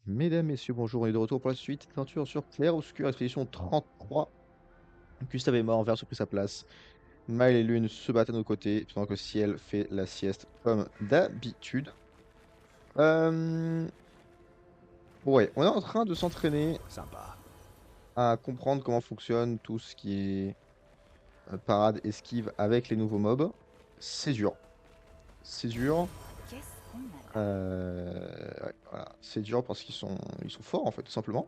Mesdames, Messieurs, bonjour, on est de retour pour la suite. Peinture sur Clair Obscur, expédition 33. Gustave est mort, Vers a pris sa place. Maël et Lune se battent à nos côtés, pendant que Ciel fait la sieste comme d'habitude. Euh, Ouais, on est en train de s'entraîner Sympa. à comprendre comment fonctionne tout ce qui est parade, esquive avec les nouveaux mobs. C'est dur. C'est dur. Qu'est-ce qu'on a là? Ouais, voilà. C'est dur parce qu'ils sont forts, en fait, tout simplement.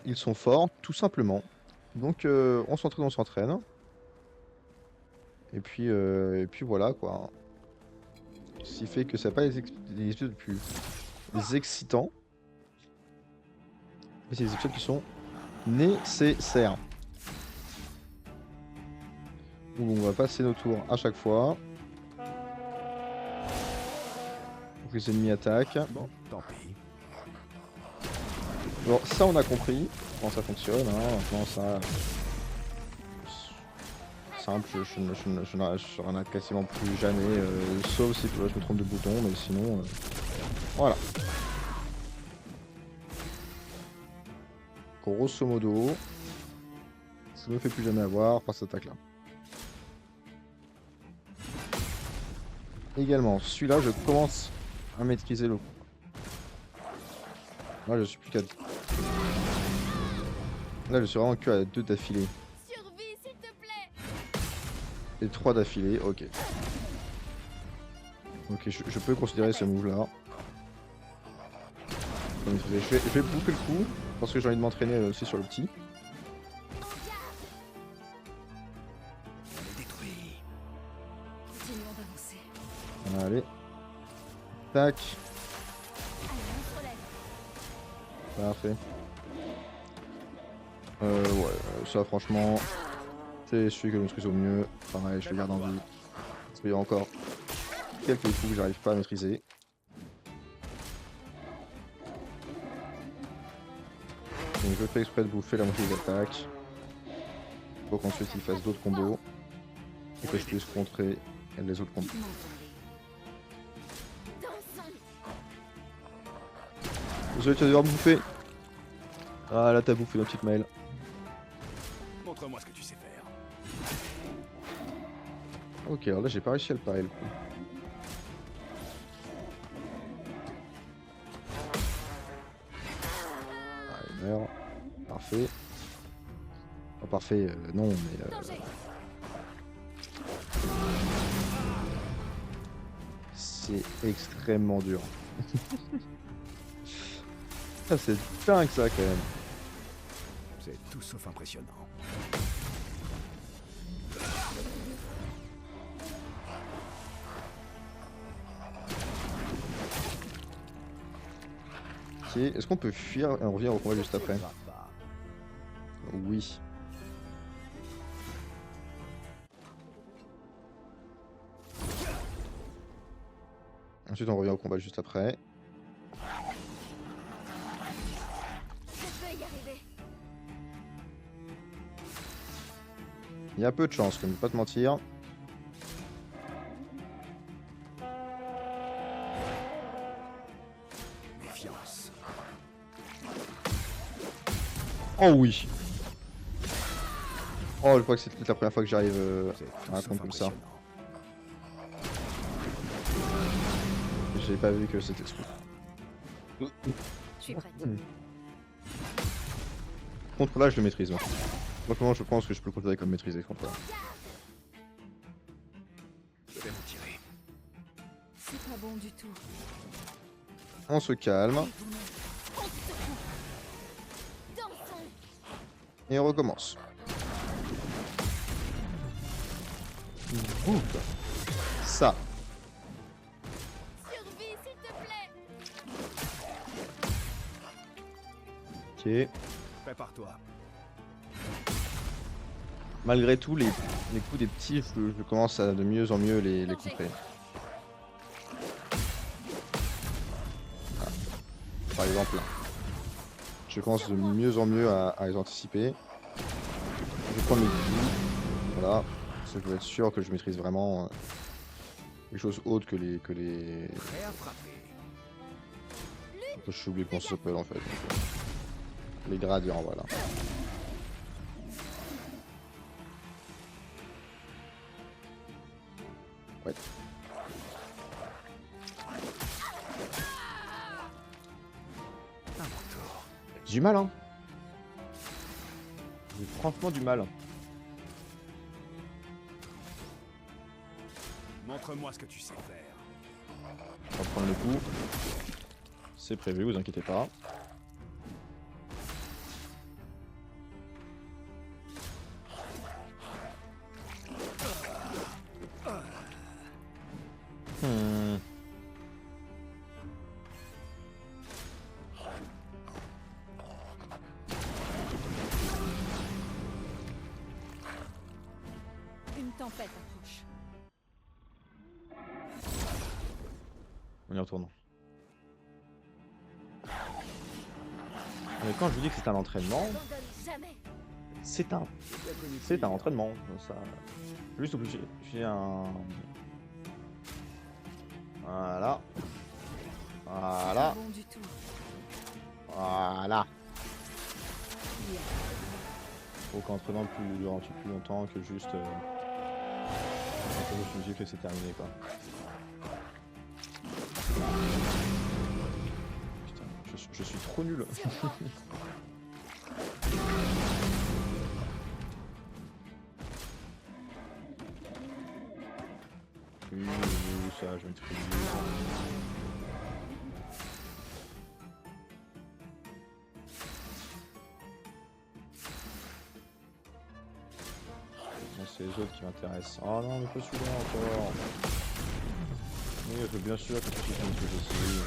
Ils sont forts, tout simplement. Donc, on s'entraîne, on s'entraîne. Et puis voilà, quoi. Ce qui fait que ça n'a pas des épisodes les plus excitants, mais c'est des épisodes qui sont nécessaires. Donc on va passer nos tours à chaque fois. Pour que les ennemis attaquent. Bon, tant pis. Bon, ça on a compris comment ça fonctionne. Hein. Maintenant ça... Simple, je n'en ai quasiment plus jamais, sauf si je me trompe de bouton, mais sinon... Voilà. Grosso modo, ça ne me fait plus jamais avoir par cette attaque-là. Également, celui-là, je commence à maîtriser le coup. Là, je suis plus qu'à... Là, je suis vraiment que à 2 d'affilée. Survie, s'il te plaît! Et 3 d'affilée, ok. Ok, je peux considérer ce move-là. Je vais bouffer le coup, parce que j'ai envie de m'entraîner aussi sur le petit. On est détruit. Continuons d'avancer. Allez. Tac. Allez, on se relève. Parfait. Ouais, ça franchement, c'est celui que je maîtrise au mieux. Pareil, je le garde en vie. Parce qu'il y a encore quelques coups que j'arrive pas à maîtriser. Donc je fais exprès de bouffer la moitié des attaques. Pour qu'ensuite il fasse d'autres combos. Et que je puisse contrer les autres combos. Dansons! Désolé, tu vas devoir me bouffer. Ah là, t'as bouffé la petite Maëlle. Montre-moi ce que tu sais faire. Ok, alors là, j'ai pas réussi à le parer le coup. Ah, il meurt. Parfait. Pas parfait, non, mais... Danger! c'est extrêmement dur. Ah, c'est dingue ça quand même. C'est tout sauf impressionnant. Ok, est-ce qu'on peut fuir et on revient au combat juste après? Papa. Oui. Ensuite on revient au combat juste après. Je peux y arriver. Il y a peu de chance, quand même, pas te mentir. Méfiance. Oh oui. Oh, je crois que c'est peut-être la première fois que j'arrive C'est tout à un sauf compte comme ça. impressionnant. J'ai pas vu que c'était ce coup. Je suis prête. Contre là, je le maîtrise. Hein. Franchement, je pense que je peux le considérer comme maîtrisé contre là. Je vais me tirer. C'est pas bon du tout. On se calme Allez, vous mecs. On se secoue. Dansons! et on recommence. Ouf. Ça. Survie, s'il te plaît! Ok. Prépare-toi. Malgré tout, les coups des petits, je commence à de mieux en mieux les contrer. Ah. Par exemple là. Je commence de mieux en mieux à les anticiper. Je prends mes coups. Voilà. Parce que je veux être sûr que je maîtrise vraiment les choses autres que les... Prêt à frapper. Je suis oublié comment ça s'appelle en fait. Les gradients, voilà. Ouais. À mon tour. J'ai du mal, hein. J'ai franchement du mal. Montre-moi ce que tu sais faire. On va prendre le coup. C'est prévu, vous inquiétez pas. Hmm. Une tempête approche. On y retourne. Mais quand je vous dis que c'est un entraînement, Abandonne jamais. c'est un, J'ai bien connu c'est un pire. entraînement. Ça, juste obligé. J'ai un. Voilà. Voilà. Bon du tout. Voilà. Yeah. Aucun entraînement plus durant plus longtemps que juste. Quand je me dis que c'est terminé quoi. Putain, je suis trop nul. Sur moi. Oui, ça, je maîtrise. Bon, c'est les autres qui m'intéressent. Oh non, mais pas celui-là encore. Oui, je veux bien sûr que tu fasses ce que j'essaie.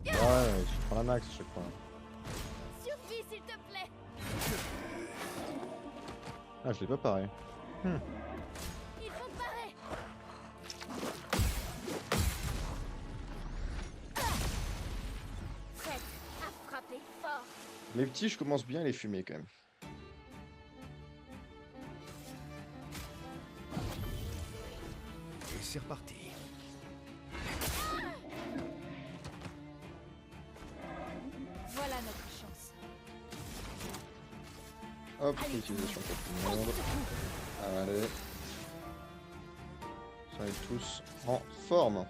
Ouais, tu prends la max à chaque fois. Survie s'il te plaît. Ah, je l'ai pas pareil. Il faut parer. Prête à frapper fort. Les petits, je commence bien à les fumer quand même. Et c'est reparti. Voilà notre chance. Hop, utilisation pour tout le monde. Allez. Ça est tous en forme.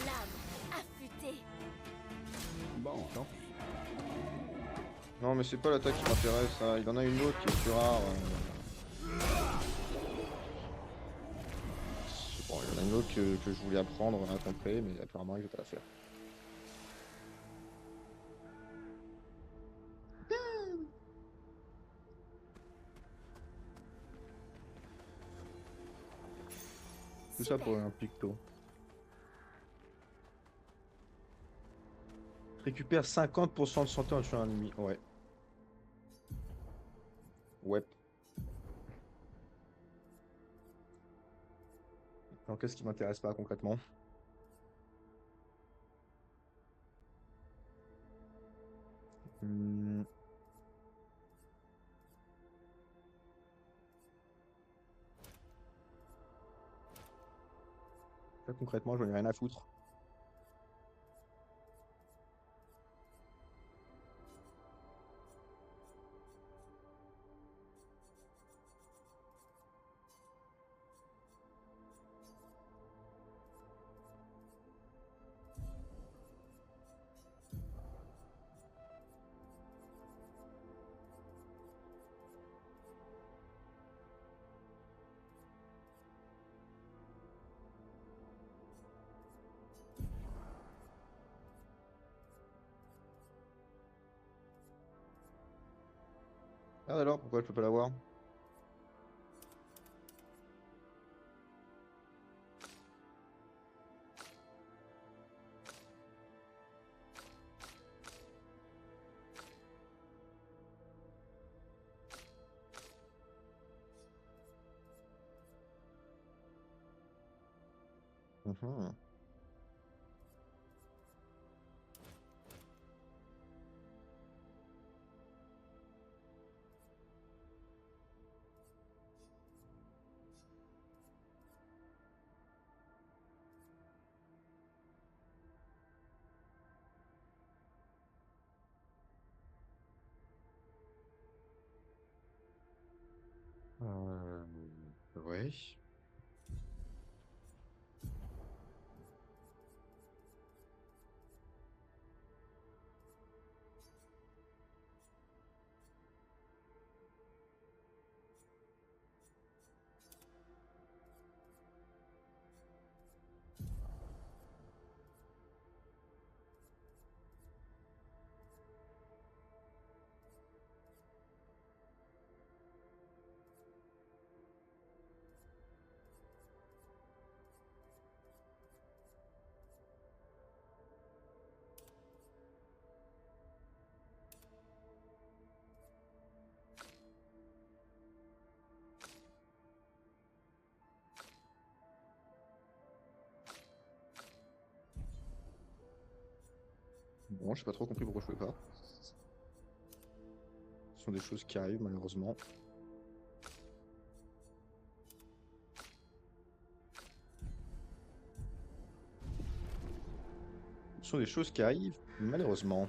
L'âme affûtée. Bon, tant pis. Non, mais c'est pas l'attaque qui m'intéresse, ça. Il en a une autre qui est plus rare. Bon, il y en a une autre que je voulais apprendre à contrer, mais apparemment, il va pas la faire. Tout ça pour un picto. Récupère 50% de santé en tuant un ennemi. Ouais. Ouais. Alors qu'est-ce qui m'intéresse pas concrètement? Hmm. Là, concrètement, j'en ai rien à foutre. Ah alors, pourquoi je peux pas l'avoir? Mhm. Ouais. Bon, j'ai pas trop compris pourquoi je pouvais pas. Ce sont des choses qui arrivent malheureusement. Ce sont des choses qui arrivent malheureusement.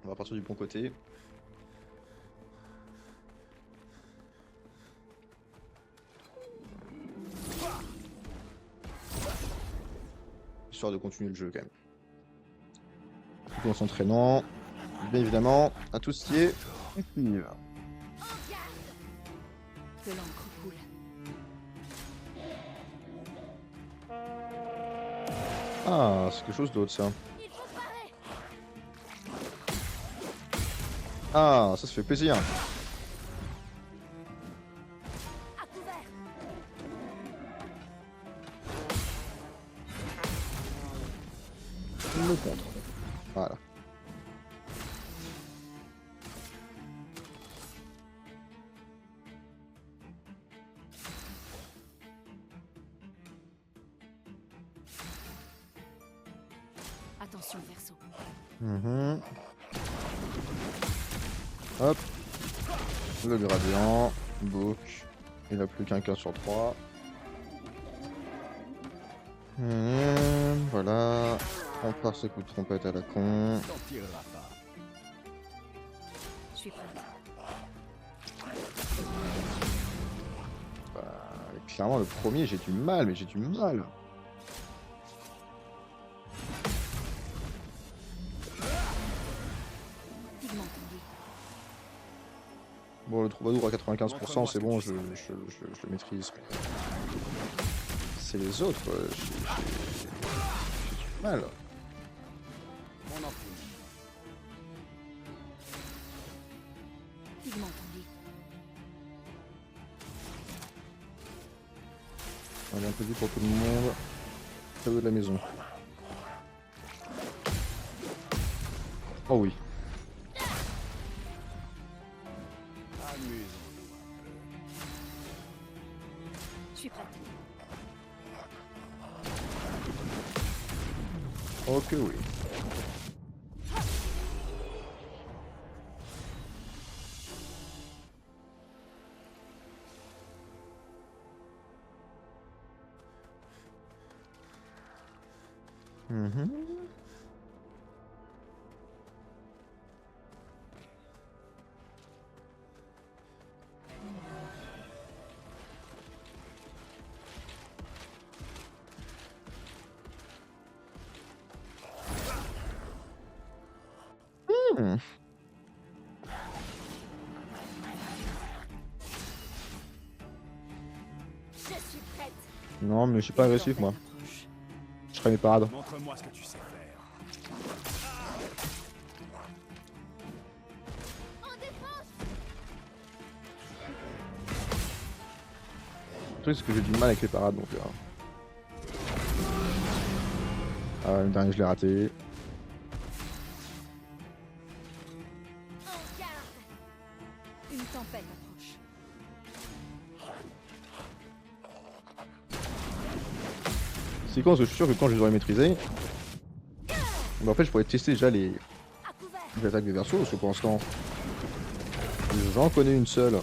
On va partir du bon côté. Histoire de continuer le jeu quand même. Tout en s'entraînant, bien évidemment, à tout ce qui est active. Que l'encre coule. Ah, c'est quelque chose d'autre ça. Il faut parer. Ah, ça se fait plaisir. À couvert. Le contre. Voilà. Attention, Verseau. Hop. Le gradient. Book. Il n'a plus qu'un 15 sur 3. Voilà. On part ce coup de trompette à la con. T'en tireras pas. Je suis prête. Clairement, le premier, j'ai du mal, mais j'ai du mal. Pigment tendu. Bon, le troubadour à 95%, c'est bon, je le maîtrise. C'est les autres, j'ai du mal. On en fout. Pigment tendu. On est un peu vite pour tout le monde. Cadeau de la maison. Oh oui. Amusons-nous. Je suis prête. Ok, oui. Je suis prête. Non, mais je suis pas agressif, moi. Approche. Je ferai mes parades. Montre-moi ce que tu sais faire. En défense. Le truc, c'est que j'ai du mal avec les parades, donc... Ah, le dernier, je l'ai raté. En garde. Une tempête approche. C'est con, parce que je suis sûr que quand je les aurais maîtrisés... Mais en fait, je pourrais tester déjà les À couvert. attaques des versos, parce que pour l'instant... J'en connais une seule.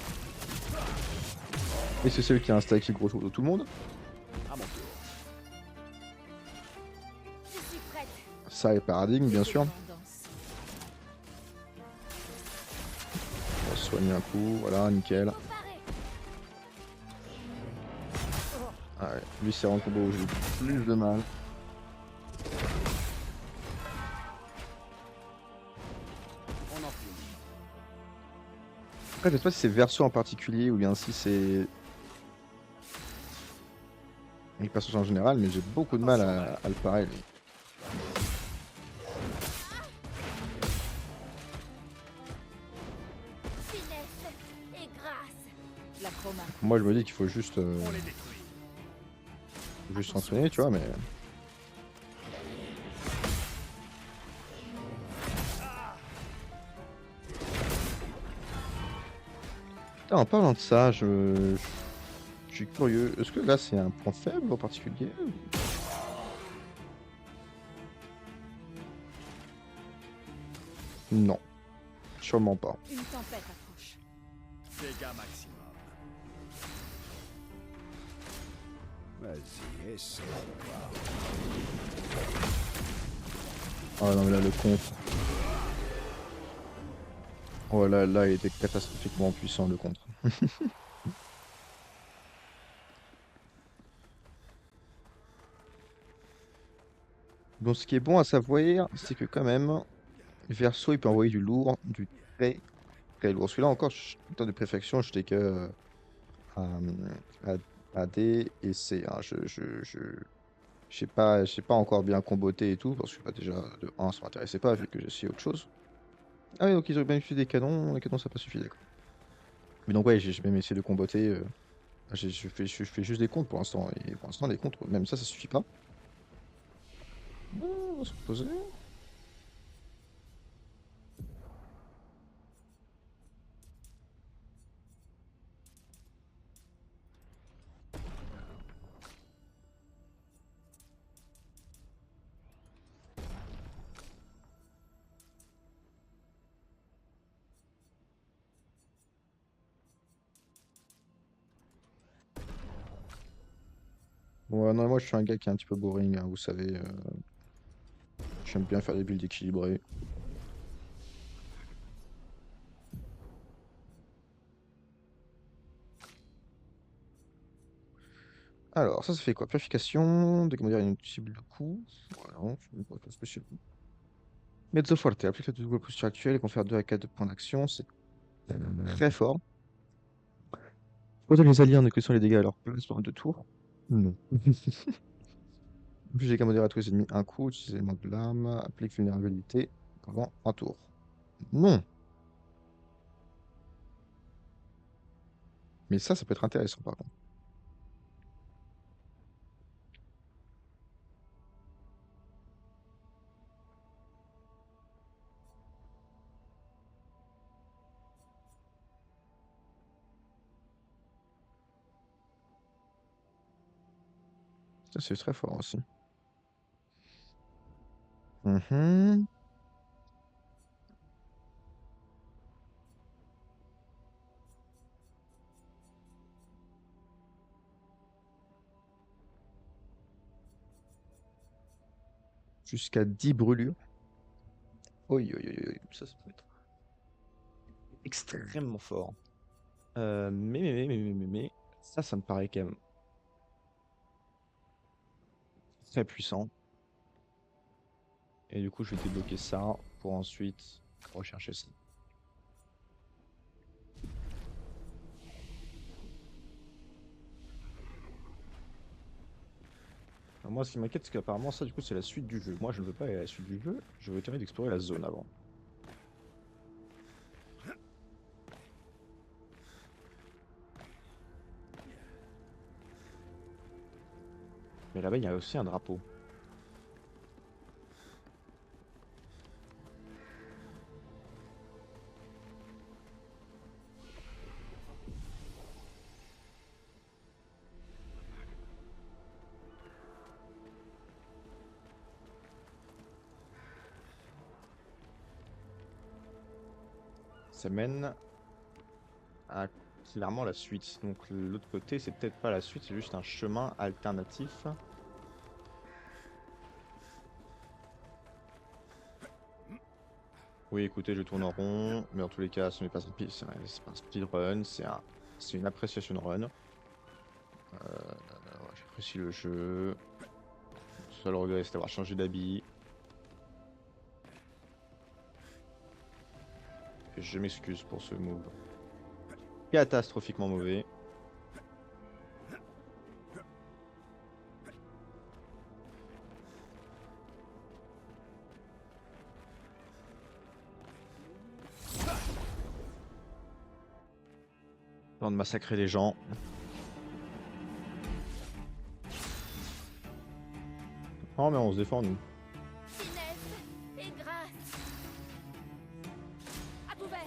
Et c'est celle qui a un stack qui est gros de tout le monde. À mon tour. Je suis prête. Ça est paradigme, bien sûr. Tendance. soigner un coup, voilà, nickel. Paré. Ah ouais, lui c'est en combo où j'ai plus de mal. On en finit. Après, je sais pas si c'est Verso en particulier ou bien si c'est les personnages en général, mais j'ai beaucoup de mal à le parer, lui. Finesse et grâce. La chroma. Moi, je me dis qu'il faut juste On les détruit. s'entraîner, tu vois, mais... Putain, en parlant de ça, je suis curieux. Est-ce que là, c'est un point faible en particulier? Non, sûrement pas. Une tempête approche. Dégâts maximum. Vas-y, essaie. Oh non, mais là, le contre. Oh là, là, il était catastrophiquement puissant, le contre. Bon, ce qui est bon à savoir, c'est que quand même, Verso, il peut envoyer du lourd, du très très lourd. Celui-là encore, en termes de préfection, j'étais que à, à D et C. Hein. Je sais pas encore bien comboté et tout, parce que bah, déjà, de 1, ça m'intéressait pas, vu que j'ai essayé autre chose. Ah oui, donc ils auraient bien utilisé des canons, les canons ça n'a pas suffi, d'accord. Mais donc ouais, j'ai même essayé de comboter. Je fais juste des comptes pour l'instant, et pour l'instant, les comptes, même ça suffit pas. On va se reposer. Ouais, non, moi je suis un gars qui est un petit peu boring, hein, vous savez. J'aime bien faire des builds équilibrées. Alors, ça fait quoi? Purification, décommander une cible de coup. Voilà, non, c'est pas spécial. Mezzo forte, applique la double posture actuelle et confère 2 à 4 de points d'action, c'est très fort. Autant les alliés en négociant les dégâts à leur place pendant 2 tours. Non. En plus, j'ai qu'à modérer à tous les ennemis un coup, utiliser l'élément de l'âme, applique vulnérabilité pendant un tour. Non! Mais ça peut être intéressant par contre. Ça, c'est très fort aussi. Mhm. Jusqu'à 10 brûlures. Oui, oui, oui, oui. Ça peut être extrêmement fort. Mais, ça me paraît quand même très puissant. Et du coup, je vais débloquer ça pour ensuite rechercher ça. Alors moi, ce qui m'inquiète, c'est qu'apparemment, ça, du coup, c'est la suite du jeu. Moi, je ne veux pas aller à la suite du jeu. Je veux terminer d'explorer la zone avant. Mais là-bas, il y a aussi un drapeau. Ça mène à clairement la suite. Donc l'autre côté, c'est peut-être pas la suite, c'est juste un chemin alternatif. Oui, écoutez, je tourne en rond, mais en tous les cas, ce n'est pas c'est pas un speedrun, c'est une appréciation run. J'apprécie le jeu. Le seul regret, c'est d'avoir changé d'habit. Et je m'excuse pour ce move catastrophiquement mauvais. Temps de massacrer les gens. Oh mais on se défend nous. Finesse et grâce. À couvert.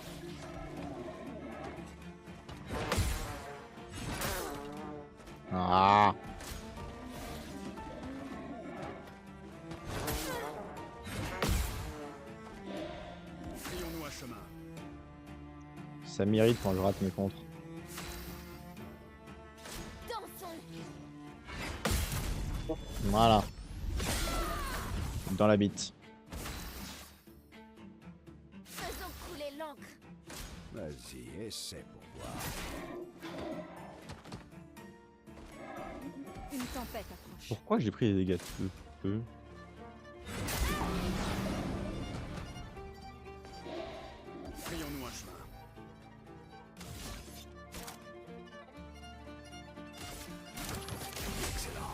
Ah, Frayons-nous un chemin. ça m'irrite quand je rate mes contres. Dansons. Voilà. Dans la bite. Faisons couler l'encre. Vas-y, essaie pour voir. Une tempête approche. Pourquoi j'ai pris les dégâts de feu? Frayons-nous un chemin. Excellent.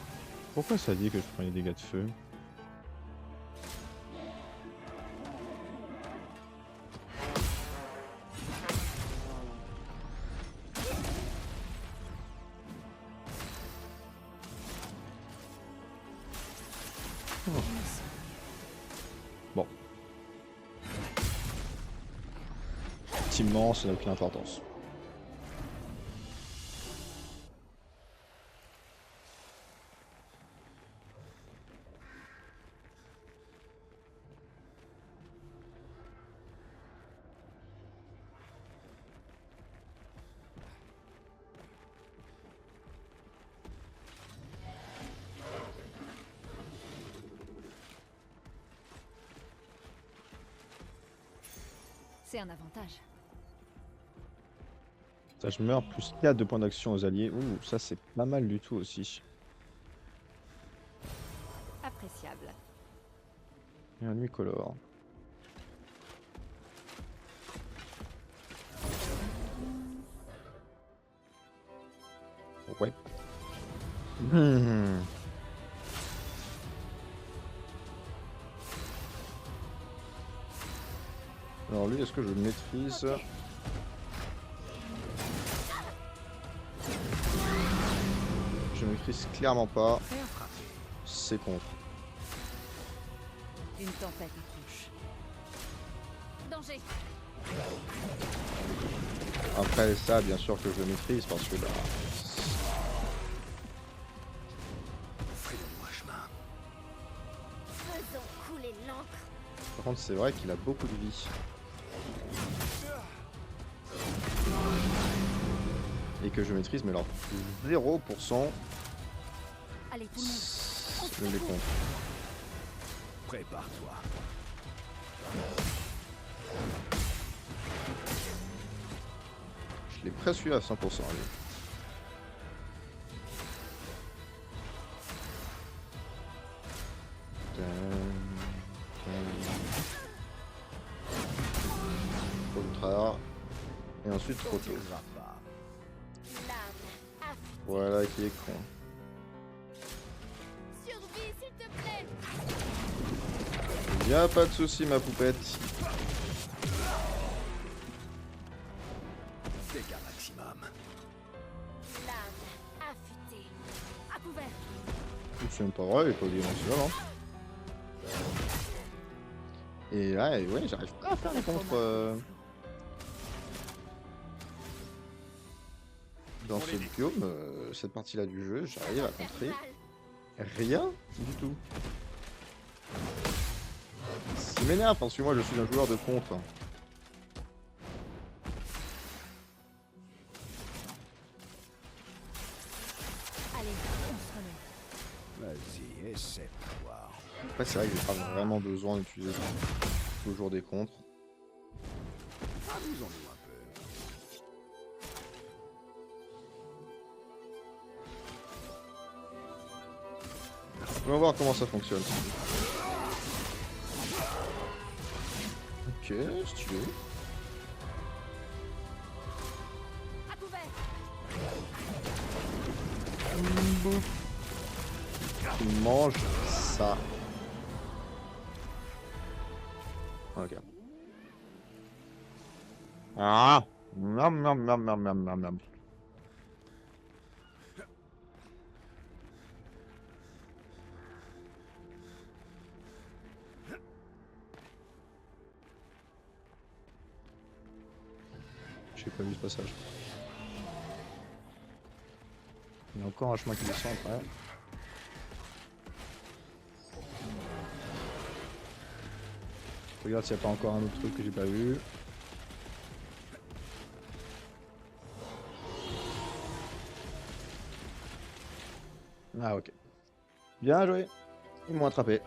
Pourquoi ça dit que je prends les dégâts de feu? Bon. C'est immense, ça n'a aucune importance. C'est un avantage. Ça, je meurs plus 4 de points d'action aux alliés. Ouh, ça c'est pas mal du tout aussi. Appréciable. Et un nuit colore. Ouais. Alors lui, est-ce que je le maîtrise? Ok. Je maîtrise clairement pas. Bien frappé. C'est contre. Une tempête approche. Danger. Après ça, bien sûr que je le maîtrise parce que bah, Frayons-nous un chemin. Faisons couler l'encre. par contre, c'est vrai qu'il a beaucoup de vie. Et que je maîtrise, mais alors 0%, Allez, tout le monde. je les compte. Prépare-toi. Je l'ai presque eu à 100%. Allez. Ultra. Et ensuite trop tôt. Tirera pas. Lame. Affûtée. Voilà qui est con. Survie, s'il te plaît. Y'a pas de souci ma poupette. Dégâts maximum. Lame. Affûtée. À couvert. C'est même pas vrai, il est pas dimensionnel. Hein. Et là, ouais, j'arrive pas à faire les contre. Dans ce biome, cette partie-là du jeu, j'arrive à contrer rien du tout. Ce qui m'énerve parce que moi je suis un joueur de contre. Allez, on se remet. Vas-y, essaie pour voir. Après, c'est vrai que j'ai pas vraiment besoin d'utiliser toujours des contres. Amusons-nous un peu. On va voir comment ça fonctionne. Ok, stylé. À couvert. Tu manges ça. Ok. Ah! Miam, miam, miam, miam, miam, miam, miam. J'ai pas vu ce passage. Il y a encore un chemin qui descend après. Je regarde s'il n'y a pas encore un autre truc que j'ai pas vu. Ah ok. Bien joué. Ils m'ont attrapé.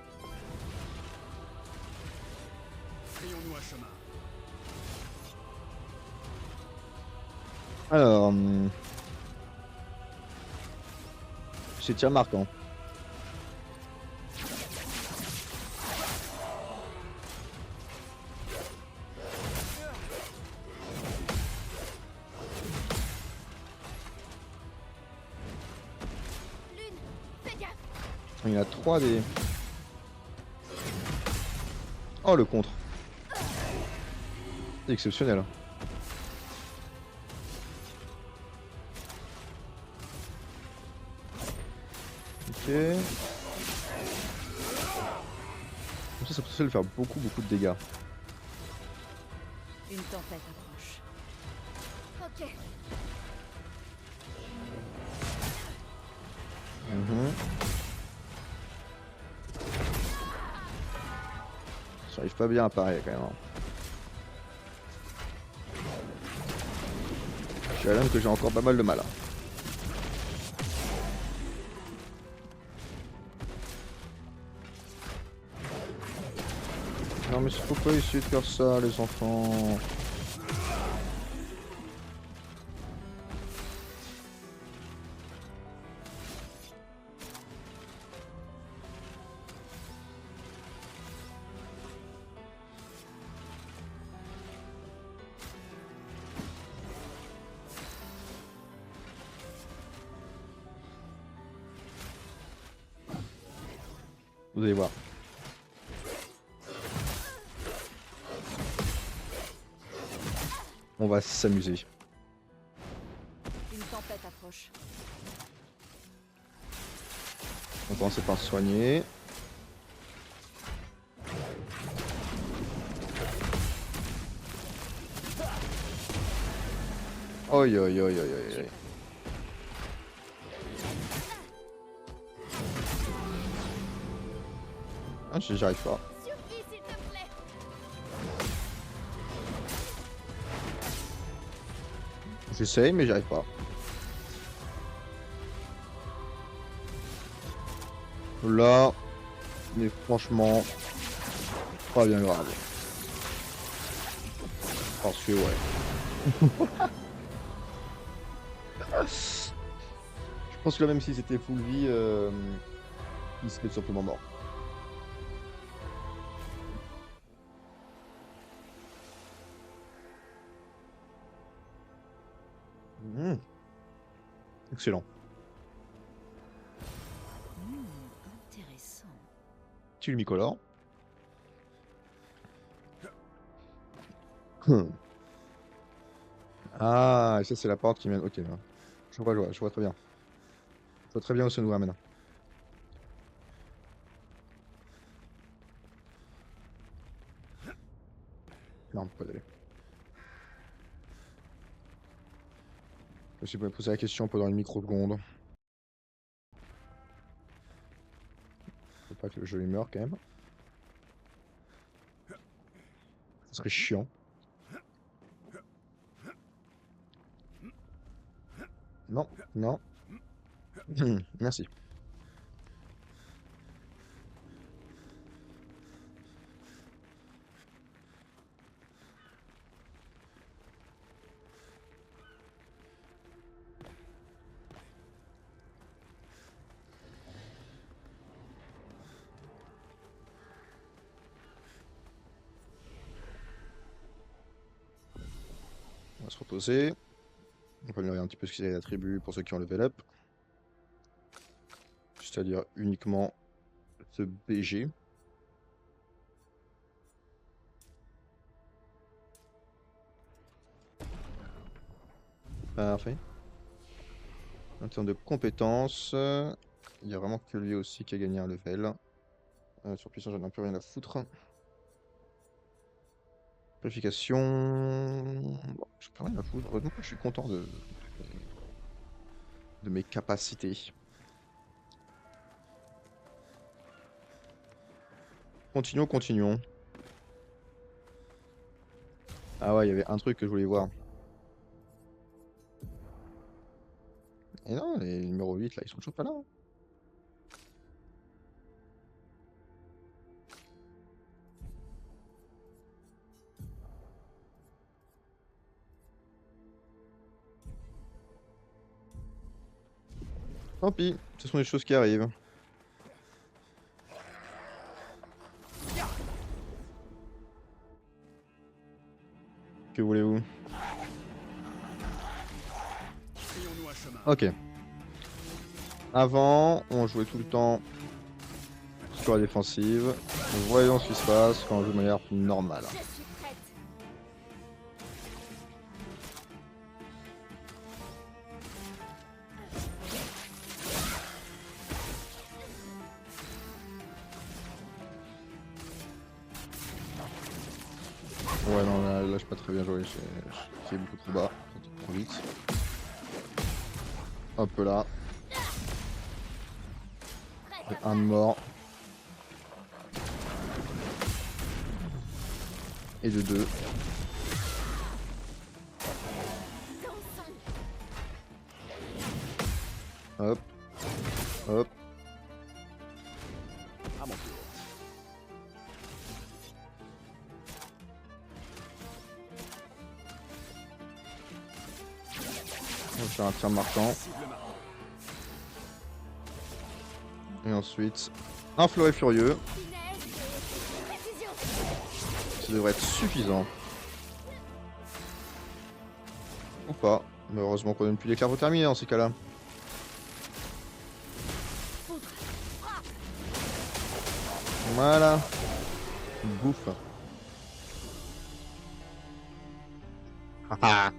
Frayons-nous un chemin. Alors... c'est tir marquant. Lune, fais gaffe. Il y a 3 des... Oh le contre. C'est exceptionnel. Ok. Comme ça peut se faire beaucoup de dégâts. Une tempête approche. Ok. Ça arrive pas bien à pareil quand même. Je dirais même que j'ai encore pas mal de mal. Non mais faut pas essayer de faire ça les enfants. Vous allez voir. On va s'amuser. Une tempête approche. On commence par se soigner. Oi oi oi oi oi oi. Ah, j'arrive pas. Suffit, s'il te plaît. J'essaye mais j'arrive pas. Là, mais franchement, pas bien grave. Parce que ouais. Je pense que là, même si c'était full vie, il serait tout simplement mort. Mmh. Excellent. Intéressant. Tu le mi-colore. Ah, et ça c'est la porte qui mène. Ok, là. Je vois très bien. Je vois très bien où ça nous ramène. Non, on peut pas y aller. Je me suis posé la question pendant une microseconde. Faut pas que le jeu il meure quand même. Ce serait chiant. Non, non. Merci. On va se reposer. On va regarder un petit peu ce qu'il y a les attributs pour ceux qui ont level up. C'est-à-dire uniquement ce BG. Parfait. En termes de compétences, il y a vraiment que lui aussi qui a gagné un level. Sur puissance, j'en ai un peu rien à foutre. Purification. Bon, j'ai pas rien à foutre. Heureusement que je suis content de mes capacités. Continuons, continuons. Ah ouais, il y avait un truc que je voulais voir. Et non, les numéros 8 là, ils sont toujours pas là, hein. Tant pis, ce sont des choses qui arrivent. Que voulez-vous? Frayons-nous un chemin. Ok. Avant, on jouait tout le temps sur la défensive. Voyons ce qui se passe quand on joue de manière normale. Je suis prête. Ouais, non, là, j'ai pas très bien joué. J'ai fait beaucoup trop bas. Trop vite. Hop là. Prête. Un de mort. Et de deux. Dansons. Hop. Hop. À mon tour. On va faire un tir marquant. Cible marquée. Et ensuite, un fleuret furieux. Finesse et précision. Ça devrait être suffisant. Ou pas. Mais heureusement qu'on n'a plus d'éclair pour terminer dans ces cas-là. Voilà. Bouffe. Haha.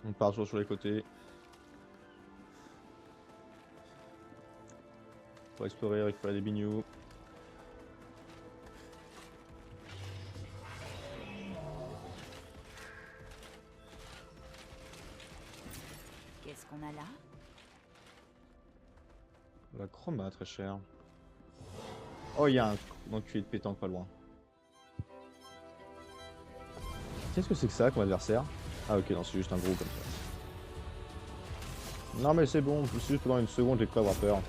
On part toujours sur les côtés. Pour explorer, récupérer des bignous. Qu'est-ce qu'on a là? La chroma, très cher. Oh, il y a un enculé de pétanque pas loin. Qu'est-ce que c'est que ça comme adversaire? Ah ok, non, c'est juste un gros comme ça. Non mais c'est bon, c'est juste pendant une seconde j'ai cru avoir peur.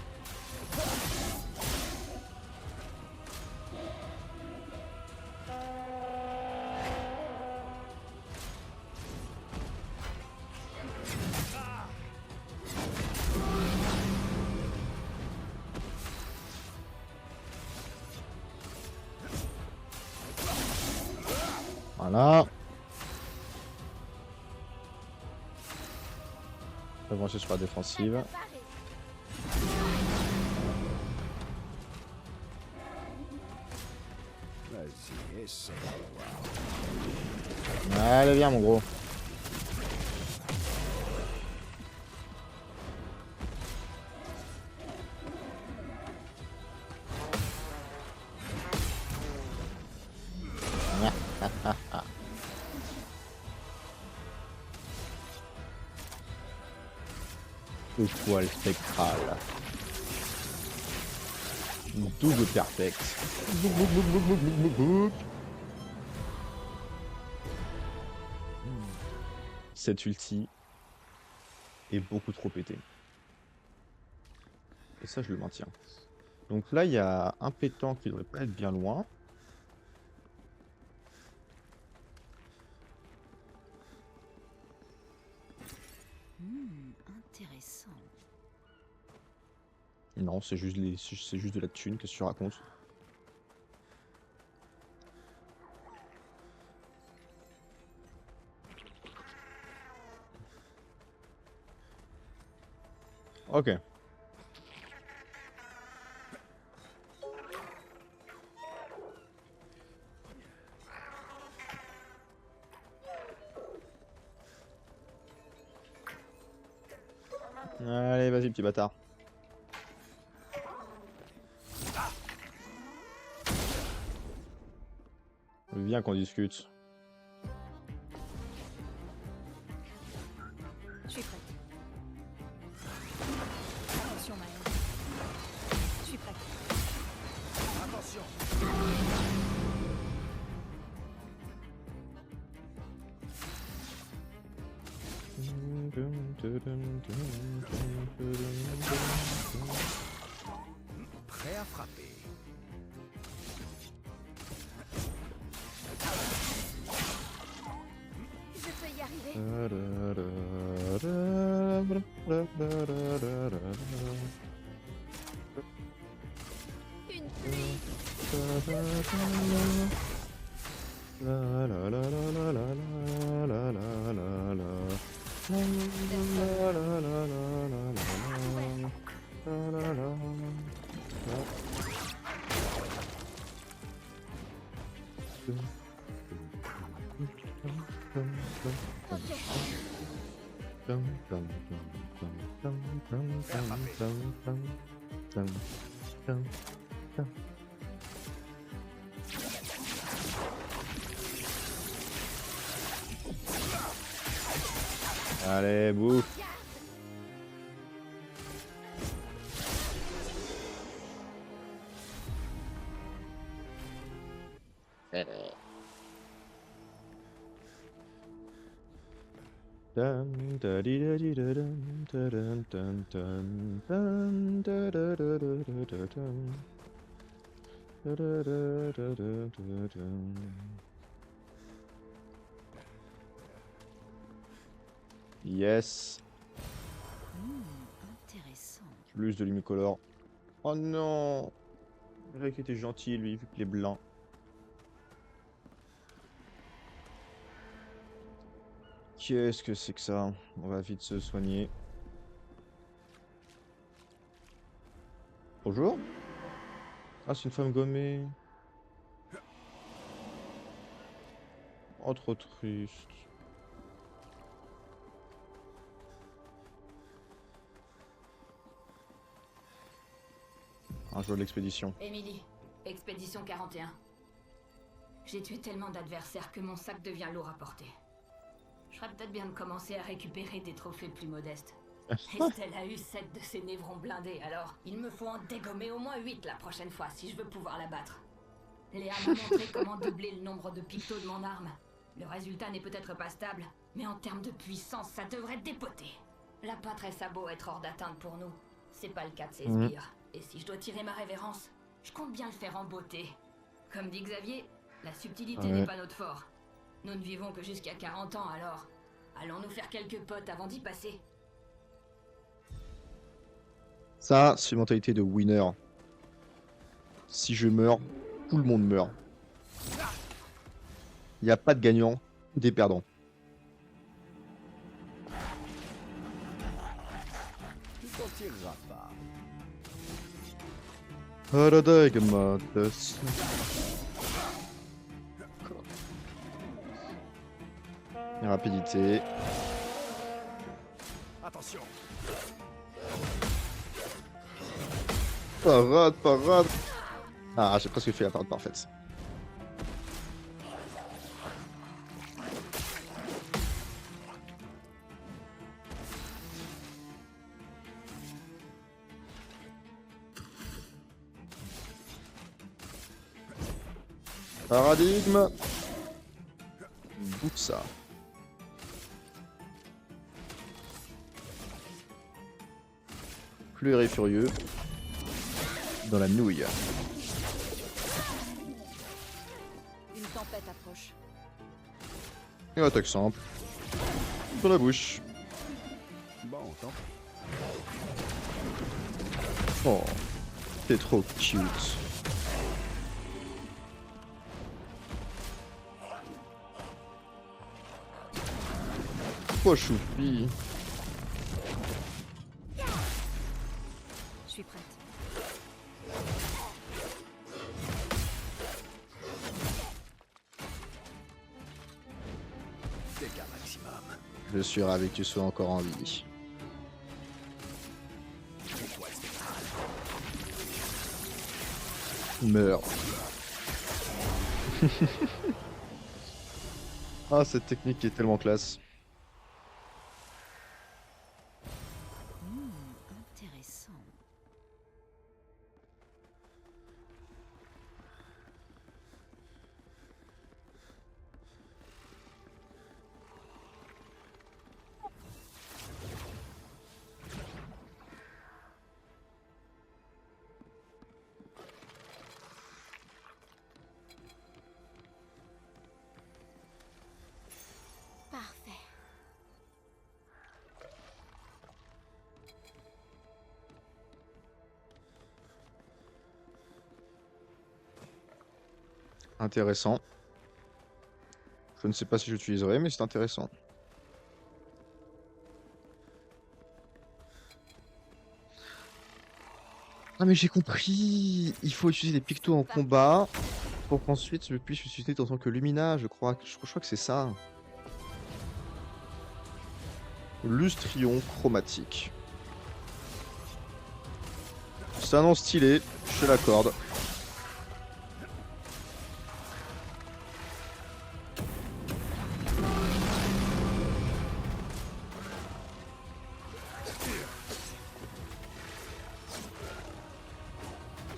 Voilà. Revancher sur la défensive. Vas-y, essaie de voir. Allez, viens mon gros. Étoile spectrale. Double perfect. Cette ulti est beaucoup trop pété. Et ça, je le maintiens. Donc là, il y a un pétant qui devrait pas être bien loin. Intéressant. Non, c'est juste, c'est juste de la thune, qu'est-ce que tu racontes? Ok. Allez, vas-y, petit bâtard. Viens qu'on discute. Je suis prête. Attention, Maëlle. Je suis prête. Attention. Prêt à frapper. Je peux y arriver. Une pluie. Allez, bouffe. Yes, Intéressant. plus de lumicolore. Oh non, le mec était gentil lui, vu qu'il est blanc. Qu'est-ce que c'est que ça? On va vite se soigner. Bonjour. Ah, c'est une femme gommée. Oh, trop triste. Un jour de l'expédition. Émilie, expédition 41. J'ai tué tellement d'adversaires que mon sac devient lourd à porter. Je ferais peut-être bien de commencer à récupérer des trophées plus modestes. Estelle a eu 7 de ses névrons blindés, alors il me faut en dégommer au moins 8 la prochaine fois si je veux pouvoir la battre. Léa m'a montré comment doubler le nombre de pictos de mon arme. Le résultat n'est peut-être pas stable, mais en termes de puissance, ça devrait dépoter. La pâtresse a beau être hors d'atteinte pour nous, c'est pas le cas de ses sbires. Et si je dois tirer ma révérence, je compte bien le faire en beauté. Comme dit Xavier, la subtilité n'est pas notre fort. Nous ne vivons que jusqu'à 40 ans, alors allons-nous faire quelques potes avant d'y passer. Ça, c'est une mentalité de winner. Si je meurs, tout le monde meurt. Il n'y a pas de gagnant, des perdants. Tu t'en tireras pas. Rapidité. Attention. Parade, parade. Ah, j'ai presque fait la parade parfaite. Paradigme. Bouffe ça. Fleuret furieux. dans la nouille. Une tempête approche. Et attaque simple. Dans la bouche. Bon, tant pis. Oh, t'es trop cute. Oh choupi. Je suis prête. Dégâts maximum. Je suis ravi que tu sois encore en vie. Étoile spectrale. Meurs. Ah, cette technique est tellement classe. Intéressant. Parfait. Intéressant. Je ne sais pas si j'utiliserai, mais c'est intéressant. Ah mais j'ai compris. Il faut utiliser les pictos en combat pour qu'ensuite je puisse utiliser en tant que Lumina, je crois. Je crois que c'est ça. Lustrion chromatique. C'est un nom stylé, je l'accorde.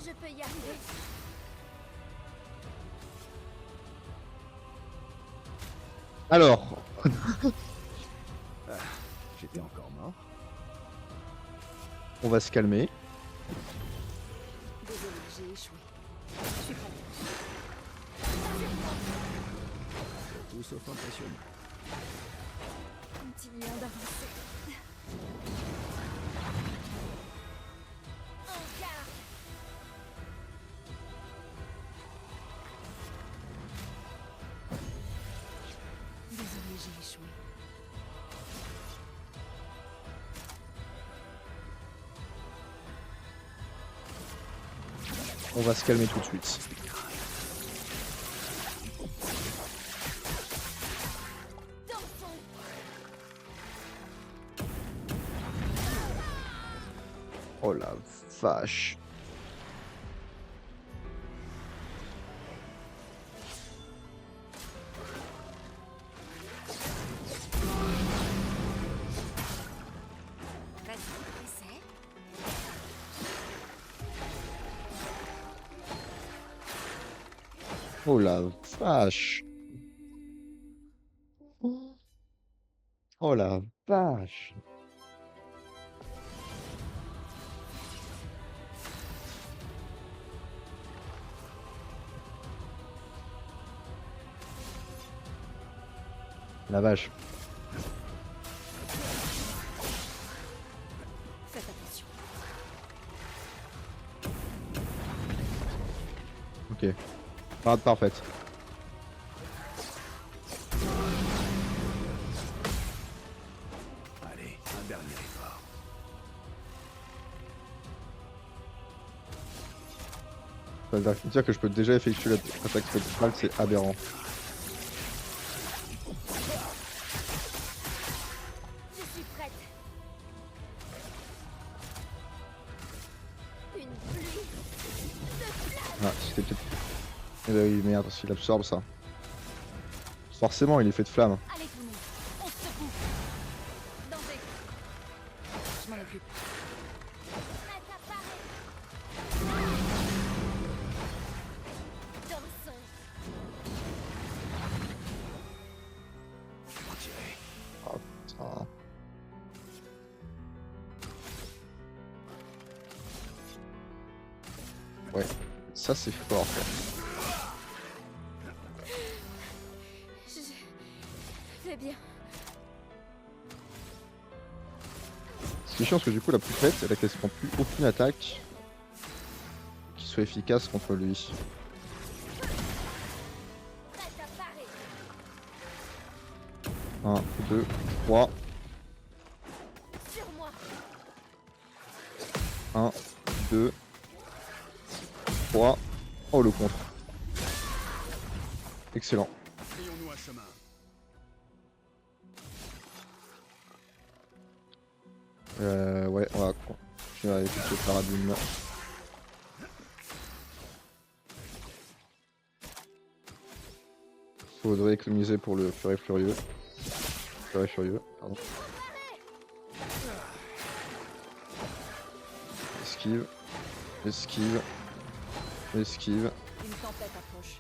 Je peux y arriver. Alors, J'étais encore mort. on va se calmer. Désolé, j'ai échoué. Je suis prête. Tout sauf impressionnant. Continuons d'avancer. En garde. Désolé, j'ai échoué. On va se calmer tout de suite. Dansons. Oh la vache. Vas-y, essaie. Oh la vache. Oh la vache. La vache. Faites attention. Ok. Parade parfaite. Allez, un dernier effort. Ça veut dire que je peux déjà effectuer l'attaque spectrale, c'est aberrant. Je suis prête. Une pluie de flammes. Ah, c'était peut-être... Eh ben oui, merde, s'il absorbe ça. Forcément, il est fait de flamme. Allez tout le monde, on se secoue. Danger. Je m'en occupe. Prête à parer. Dansons. Retirez. Oh, putain. Ouais, ça c'est fort en fait. Je vais bien. Ce qui est chiant, parce que du coup, la poupette, elle a quasiment plus aucune attaque qui soit efficace contre lui. Prête à parer. 1, 2, 3. Sur moi. 1, 2, 3. Oh, le contre. Excellent. Frayons-nous un chemin. Ouais, on va continuer avec ce paradigme. Faudrait économiser pour le Furet Furieux. Furet Furieux, pardon. Esquive. Esquive. Esquive. Une tempête approche.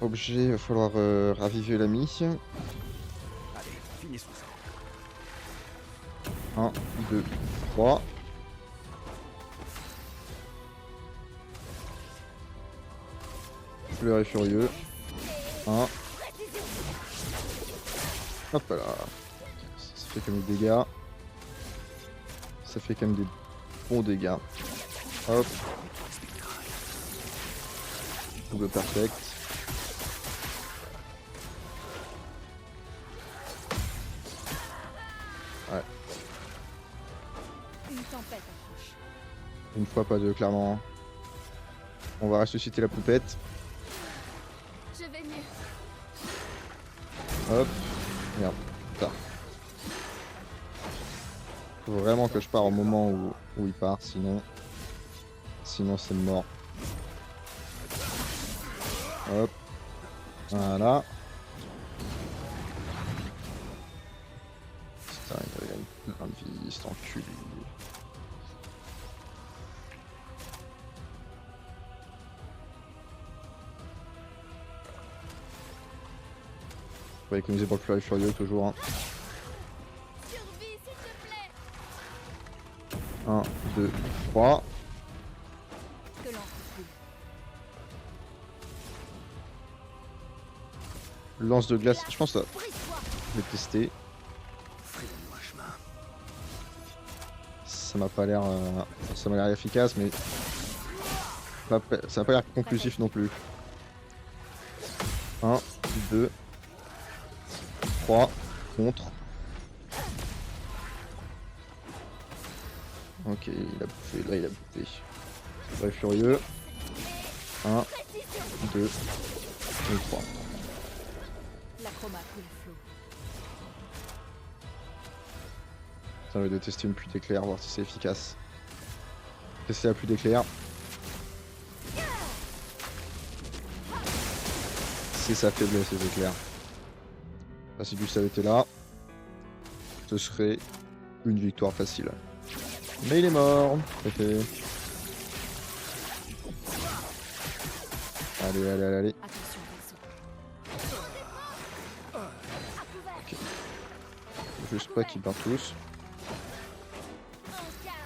Objet, il va falloir raviver l'ami. Allez, finissons ça. 1, 2, 3. Fleur furieux. 1. Hop là. Ça fait quand même des dégâts. Ça fait quand même des bons dégâts. Hop. Double perfect. Ouais. Une tempête approche. Une fois pas deux, clairement. On va ressusciter la poupette. Je vais mieux. Hop. Merde. Putain. Faut vraiment que je pars au moment où il part, sinon c'est mort. Hop. Voilà. Putain, il a une plein de vie, cet enculé. On va économiser pour le Fury Furieux toujours. Hein. Survie, s'il te plaît. 1, 2, 3. Que l'encre coule. Lance de glace, je pense que Brise-toi. je vais tester. Frayons-nous un chemin. Ça m'a pas l'air ça m'a l'air efficace, mais ça m'a pas l'air conclusif non plus. 1, 2, 3, contre. Ok, il a bouffé, là il a bouffé. Très furieux. 1, 2, et 3. L'acromate coule flot. Ça va de tester une pluie d'éclair, voir si c'est efficace. Tester la pluie d'éclair. C'est sa faiblesse les éclairs. Là, si Gustave était là, ce serait une victoire facile. Mais il est mort. C'est fait. Allez, allez, allez, allez. Attention, vaisseau. Ok. Juste pas qu'ils partent tous. En garde.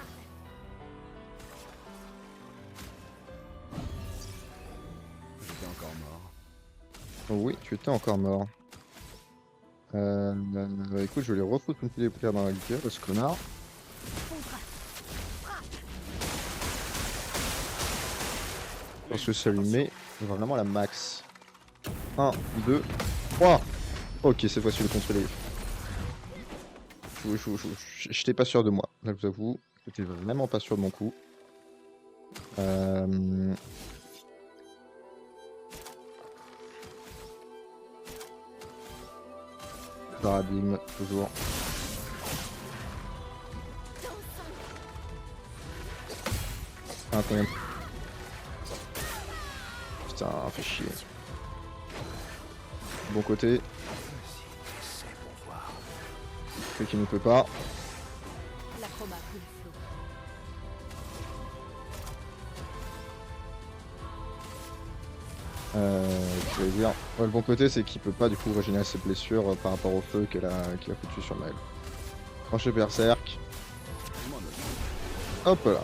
J'étais encore mort. Oh oui, tu étais encore mort. Écoute, je vais les refoutre une petite éclair dans la gueule, ce connard. Parce que ça lui met vraiment la max. 1, 2, 3. Ok, cette fois-ci, je l'ai contrôlé. J'étais pas sûr de moi, là, je vous avoue. J'étais vraiment pas sûr de mon coup. Paradigme, toujours. Ah, combien? Putain, fait chier. Bon côté. Celui qui ne peut pas. L'acromate coule flot. Je vais dire. Ouais, le bon côté, c'est qu'il peut pas du coup régénérer ses blessures par rapport au feu qu'il a foutu sur Maël. Crochet berserk. Hop là.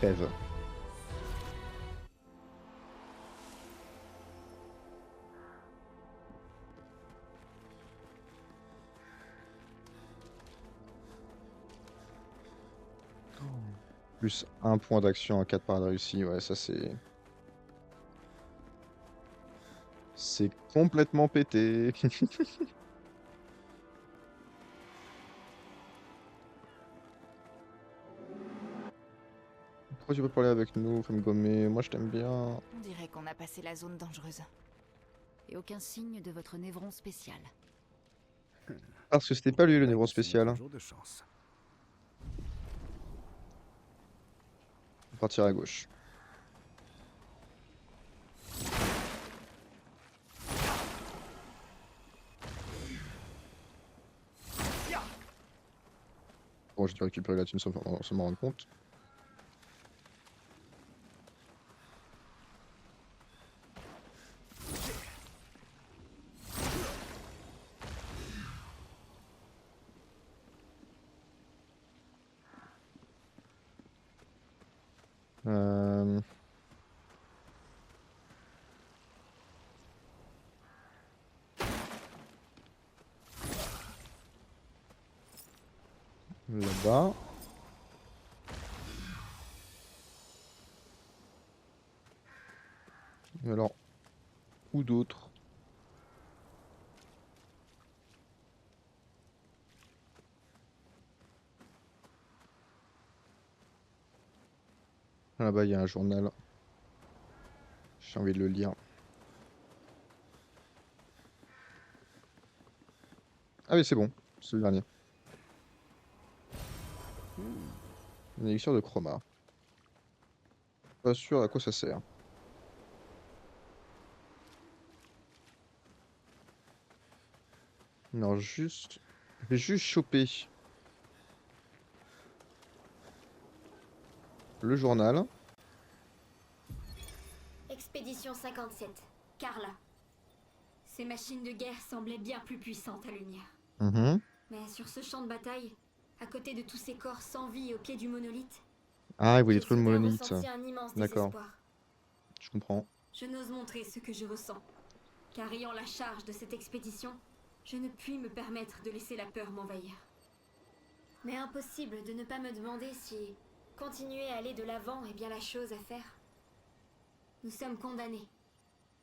trêve. Plus un point d'action en cas de parade réussie, ouais, ça c'est... C'est complètement pété. Pourquoi tu veux parler avec nous, femme gommée? Moi je t'aime bien. On dirait qu'on a passé la zone dangereuse. Et aucun signe de votre névron spécial. Parce que c'était pas lui le Ouais, névron c'est spécial. notre jour de chance. On va partir à gauche. Bon, j'ai dû récupérer la thune sans m'en rendre compte. Euh... Là-bas. Et alors, où d'autres? Là-bas, il y a un journal. J'ai envie de le lire. Ah oui, c'est bon. C'est le dernier. Une élixir de chroma. Pas sûr à quoi ça sert. Non, juste... Je vais juste choper le journal. Expédition 57. Carla. Ces machines de guerre semblaient bien plus puissantes à lumière. Mhm. Mais sur ce champ de bataille, à côté de tous ces corps sans vie au pied du monolithe, Ah, il voulait j'ai détruire le soudain monolithe. ressenti un immense D'accord, désespoir. je comprends. Je n'ose montrer ce que je ressens, car ayant la charge de cette expédition, je ne puis me permettre de laisser la peur m'envahir. Mais impossible de ne pas me demander si continuer à aller de l'avant est bien la chose à faire. Nous sommes condamnés,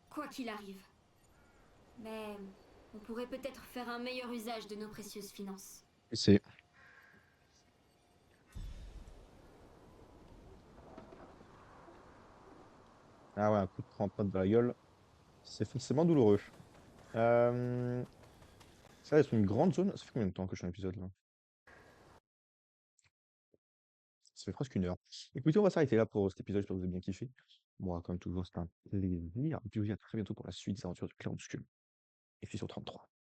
quoi qu'il arrive. Mais on pourrait peut-être faire un meilleur usage de nos précieuses finances. Et c'est... Ah ouais, un coup de crampote dans la gueule. C'est forcément douloureux. Ça va être une grande zone. Ça fait combien de temps que je suis en épisode là? Ça fait presque 1 heure. Écoutez, on va s'arrêter là pour cet épisode. J'espère que vous avez bien kiffé. Moi, comme toujours, c'était un plaisir. Et puis je vous dis à très bientôt pour la suite des aventures de Clair Obscur. Et puis sur 33.